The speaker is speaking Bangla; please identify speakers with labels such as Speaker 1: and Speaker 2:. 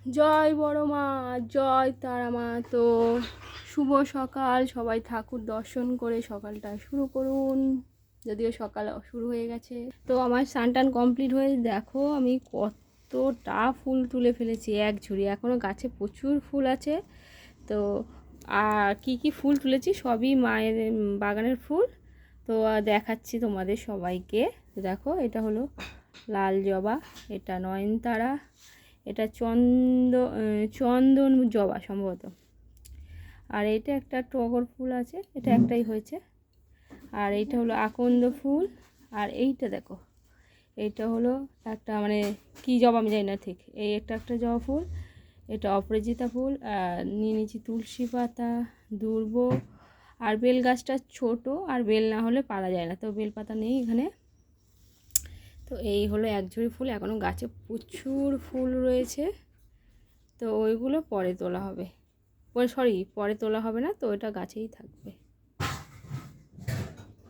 Speaker 1: জয় বড় মা, জয় তারা মা। তো শুভ সকাল, সবাই ঠাকুর দর্শন করে সকালটা শুরু করুন। যদিও সকাল শুরু হয়ে গেছে। তো আমার স্নান কমপ্লিট হয়ে দেখো আমি কতটা ফুল তুলে ফেলেছি, এক ঝুড়ি। এখনও গাছে প্রচুর ফুল আছে। তো আর কি ফুল তুলেছি সবই মায়ের বাগানের ফুল। তো দেখাচ্ছি তোমাদের সবাইকে। দেখো এটা হলো লাল জবা, এটা নয়নতারা, এটা চন্দন জবা সম্ভবত, আর এটা একটা টগর ফুল আছে, এটা একটাই হয়েছে। আর এইটা হলো আকন্দ ফুল। আর এইটা দেখো, এইটা হলো একটা মানে কি জবা আমি জানি না ঠিক, এই একটা জবা ফুল। এটা অপরাজিতা ফুল। আর নিয়ে নিয়েছি তুলসী পাতা, দুর্ব। আর বেল গাছটা ছোট, আর বেল না হলে পারা যায় না, তো বেল পাতা নেই এখানে। তো এই হলো এক ঝুড়ি ফুল। এখনও গাছে প্রচুর ফুল রয়েছে, তো ওইগুলো পরে তোলা হবে। পরে তোলা হবে না, তো ওইটা গাছেই থাকবে।